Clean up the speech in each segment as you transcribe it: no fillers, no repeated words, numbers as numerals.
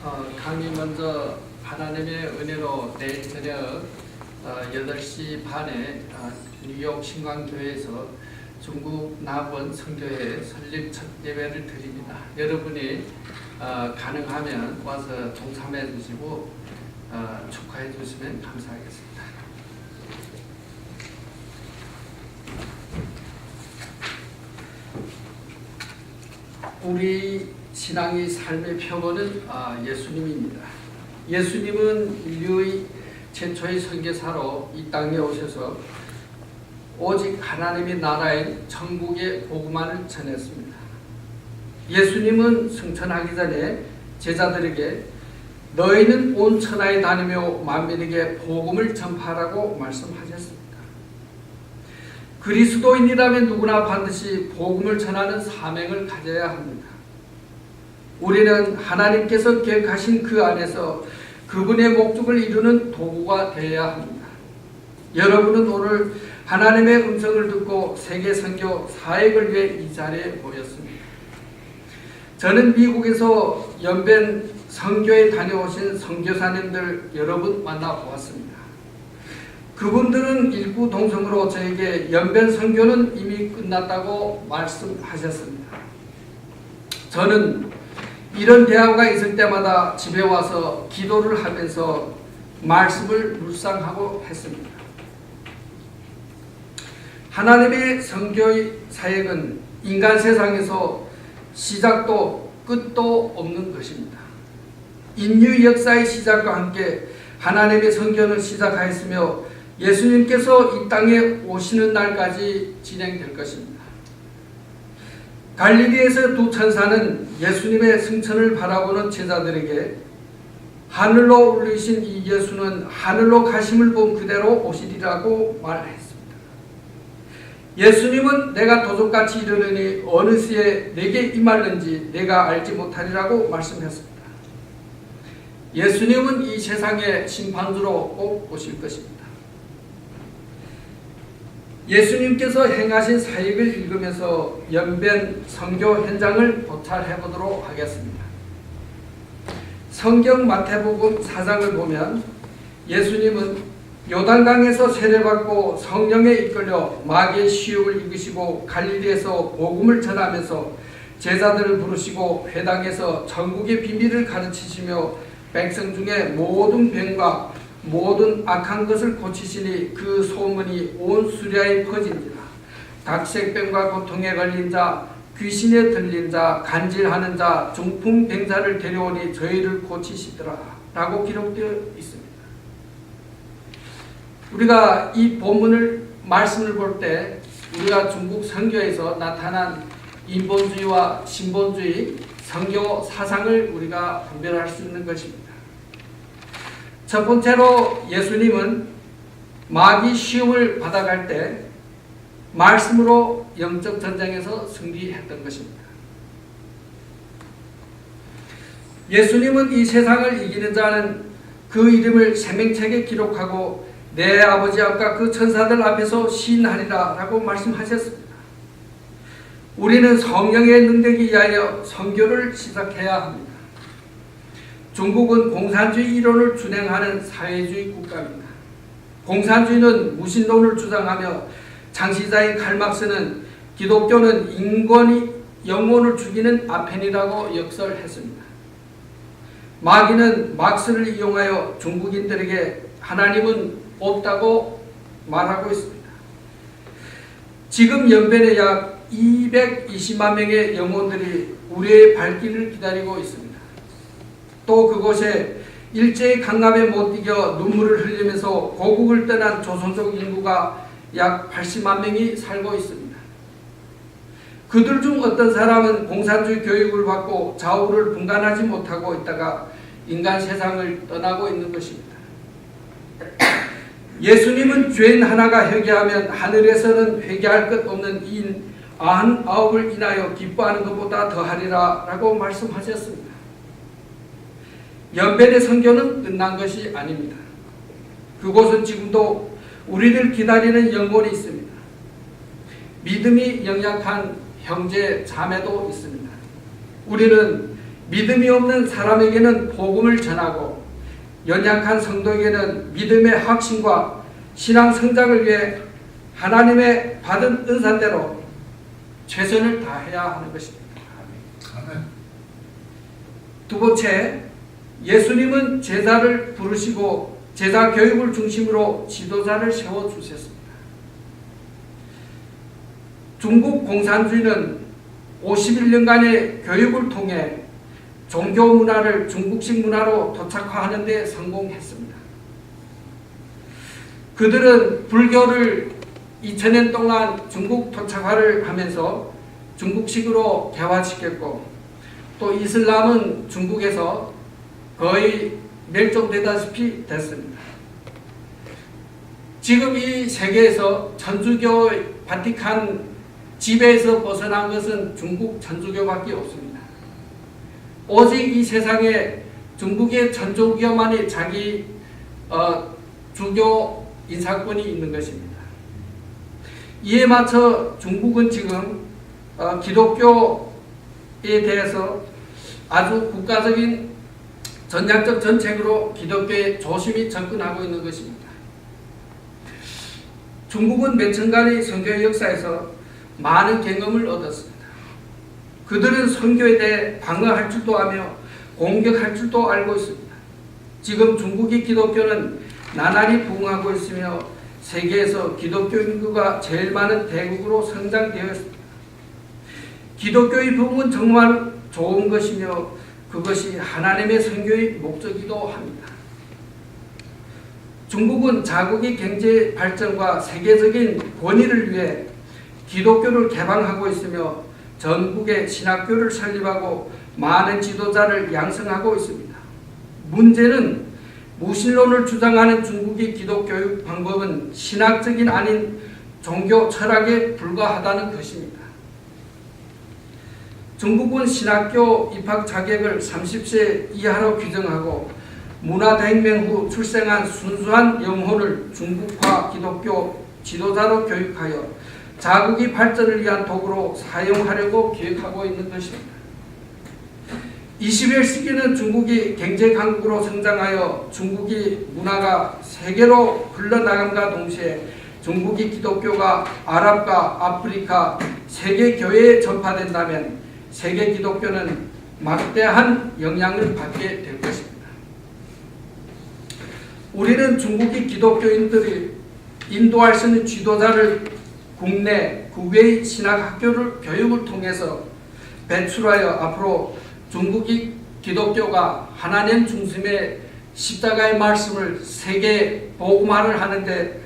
강의 먼저 하나님의 은혜로 내일 저녁 8시 반에 뉴욕 신광교회에서 중국 남원 선교회 설립 첫 예배를 드립니다. 여러분이 가능하면 와서 동참해 주시고 축하해 주시면 감사하겠습니다. 우리 신앙의 삶의 표본은 예수님입니다. 예수님은 인류의 최초의 선교사로 이 땅에 오셔서 오직 하나님의 나라인 천국의 복음만을 전했습니다. 예수님은 승천하기 전에 제자들에게 너희는 온 천하에 다니며 만민에게 복음을 전파하라고 말씀하셨습니다. 그리스도인이라면 누구나 반드시 복음을 전하는 사명을 가져야 합니다. 우리는 하나님께서 계획하신 그 안에서 그분의 목적을 이루는 도구가 되어야 합니다. 여러분은 오늘 하나님의 음성을 듣고 세계 선교 사역을 위해 이 자리에 모였습니다. 저는 미국에서 연변 선교에 다녀오신 선교사님들 여러분 만나보았습니다. 그분들은 일구동성으로 저에게 연변 선교는 이미 끝났다고 말씀하셨습니다. 저는 이런 대화가 있을 때마다 집에 와서 기도를 하면서 말씀을 묵상하고 했습니다. 하나님의 선교의 사역은 인간 세상에서 시작도 끝도 없는 것입니다. 인류 역사의 시작과 함께 하나님의 선교는 시작하였으며 예수님께서 이 땅에 오시는 날까지 진행될 것입니다. 갈릴리에서 두 천사는 예수님의 승천을 바라보는 제자들에게 하늘로 올리신 이 예수는 하늘로 가심을 본 그대로 오시리라고 말했습니다. 예수님은 내가 도적같이 이르느니 어느 시에 내게 임할는지 내가 알지 못하리라고 말씀했습니다. 예수님은 이 세상의 심판주로 꼭 오실 것입니다. 예수님께서 행하신 사역을 읽으면서 연변 선교 현장을 도찰해 보도록 하겠습니다. 성경 마태복음 4장을 보면 예수님은 요단강에서 세례받고 성령에 이끌려 마귀의 시욕을 이기시고 갈릴리에서 복음을 전하면서 제자들을 부르시고 회당에서 천국의 비밀을 가르치시며 백성 중에 모든 병과 모든 악한 것을 고치시니 그 소문이 온 수리아에 퍼진지라. 각색병과 고통에 걸린 자, 귀신에 들린 자, 간질하는 자, 중풍병자를 데려오니 저희를 고치시더라 라고 기록되어 있습니다. 우리가 이 본문을 말씀을 볼 때 우리가 중국 선교에서 나타난 인본주의와 신본주의 선교 사상을 우리가 분별할 수 있는 것입니다. 첫 번째로 예수님은 마귀 시험을 받아갈 때 말씀으로 영적 전쟁에서 승리했던 것입니다. 예수님은 이 세상을 이기는 자는 그 이름을 생명책에 기록하고 내 아버지 앞과 그 천사들 앞에서 시인하리라 라고 말씀하셨습니다. 우리는 성령의 능력에 의하여 선교를 시작해야 합니다. 중국은 공산주의 이론을 준행하는 사회주의 국가입니다. 공산주의는 무신론을 주장하며 창시자인 칼막스는 기독교는 인권이 영혼을 죽이는 아펜이라고 역설했습니다. 마귀는 막스를 이용하여 중국인들에게 하나님은 없다고 말하고 있습니다. 지금 연변에 약 220만 명의 영혼들이 우리의 발길을 기다리고 있습니다. 또 그곳에 일제히 강압에 못 이겨 눈물을 흘리면서 고국을 떠난 조선족 인구가 약 80만 명이 살고 있습니다. 그들 중 어떤 사람은 공산주의 교육을 받고 좌우를 분간하지 못하고 있다가 인간 세상을 떠나고 있는 것입니다. 예수님은 죄인 하나가 회개하면 하늘에서는 회개할 것 없는 인 99을 인하여 기뻐하는 것보다 더하리라 라고 말씀하셨습니다. 연변의 선교는 끝난 것이 아닙니다. 그곳은 지금도 우리를 기다리는 영혼이 있습니다. 믿음이 연약한 형제 자매도 있습니다. 우리는 믿음이 없는 사람에게는 복음을 전하고 연약한 성도에게는 믿음의 확신과 신앙 성장을 위해 하나님의 받은 은사대로 최선을 다해야 하는 것입니다. 아멘. 두 번째, 예수님은 제자를 부르시고 제자 교육을 중심으로 지도자를 세워주셨습니다. 중국 공산주의는 51년간의 교육을 통해 종교 문화를 중국식 문화로 도착화하는 데 성공했습니다. 그들은 불교를 2000년 동안 중국 도착화를 하면서 중국식으로 개화시켰고, 또 이슬람은 중국에서 거의 멸종되다시피 됐습니다. 지금 이 세계에서 천주교 바티칸 지배에서 벗어난 것은 중국 천주교밖에 없습니다. 오직 이 세상에 중국의 천주교만이 자기 주교 인사권이 있는 것입니다. 이에 맞춰 중국은 지금 기독교에 대해서 아주 국가적인 전략적 정책으로 기독교에 조심히 접근하고 있는 것입니다. 중국은 몇천간의 선교의 역사에서 많은 경험을 얻었습니다. 그들은 선교에 대해 방어할 줄도 아며 공격할 줄도 알고 있습니다. 지금 중국의 기독교는 나날이 부흥하고 있으며 세계에서 기독교 인구가 제일 많은 대국으로 성장되어 있습니다. 기독교의 부흥은 정말 좋은 것이며 그것이 하나님의 선교의 목적이기도 합니다. 중국은 자국의 경제 발전과 세계적인 권위를 위해 기독교를 개방하고 있으며 전국에 신학교를 설립하고 많은 지도자를 양성하고 있습니다. 문제는 무신론을 주장하는 중국의 기독교육 방법은 신학적인 아닌 종교 철학에 불과하다는 것입니다. 중국은 신학교 입학 자격을 30세 이하로 규정하고 문화대혁명 후 출생한 순수한 영혼을 중국화 기독교 지도자로 교육하여 자국의 발전을 위한 도구로 사용하려고 계획하고 있는 것입니다. 21세기는 중국이 경제 강국으로 성장하여 중국의 문화가 세계로 흘러나감과 동시에 중국의 기독교가 아랍과 아프리카 세계 교회에 전파된다면 세계 기독교는 막대한 영향을 받게 될 것입니다. 우리는 중국의 기독교인들이 인도할 수 있는 지도자를 국내, 국외의 신학학교를 교육을 통해서 배출하여 앞으로 중국의 기독교가 하나님 중심의 십자가의 말씀을 세계 복음화를 하는데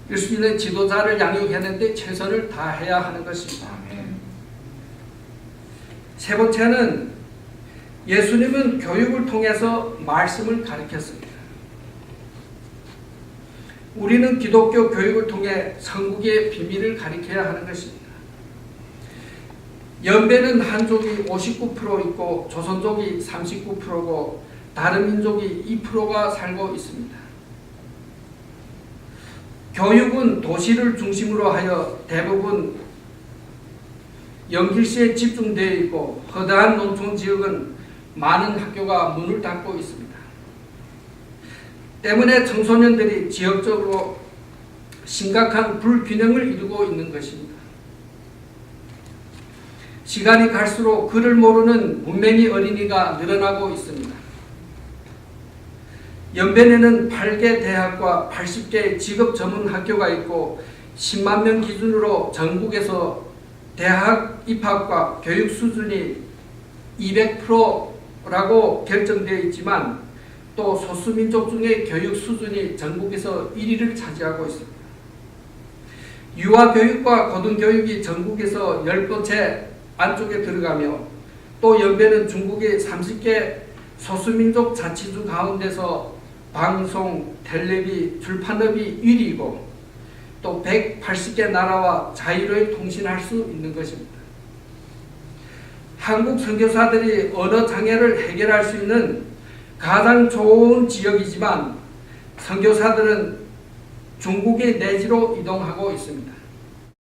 일 수 있는 지도자를 양육하는데 최선을 다해야 하는 것입니다. 세 번째는 예수님은 교육을 통해서 말씀을 가르쳤습니다. 우리는 기독교 교육을 통해 천국의 비밀을 가르쳐야 하는 것입니다. 연배는 한족이 59% 있고 조선족이 39%고 다른 민족이 2%가 살고 있습니다. 교육은 도시를 중심으로 하여 대부분 연길시에 집중되어 있고 허다한 농촌 지역은 많은 학교가 문을 닫고 있습니다. 때문에 청소년들이 지역적으로 심각한 불균형을 이루고 있는 것입니다. 시간이 갈수록 글을 모르는 문맹이 어린이가 늘어나고 있습니다. 연변에는 8개 대학과 80개 직업 전문 학교가 있고 10만 명 기준으로 전국에서 대학 입학과 교육 수준이 200%라고 결정되어 있지만 또 소수민족 중의 교육 수준이 전국에서 1위를 차지하고 있습니다. 유아교육과 고등교육이 전국에서 10번째 안쪽에 들어가며 또 연배는 중국의 30개 소수민족 자치주 가운데서 방송, 텔레비, 출판업이 1위이고 또 180개 나라와 자유로이 통신할 수 있는 것입니다. 한국 선교사들이 언어 장애를 해결할 수 있는 가장 좋은 지역이지만 선교사들은 중국의 내지로 이동하고 있습니다.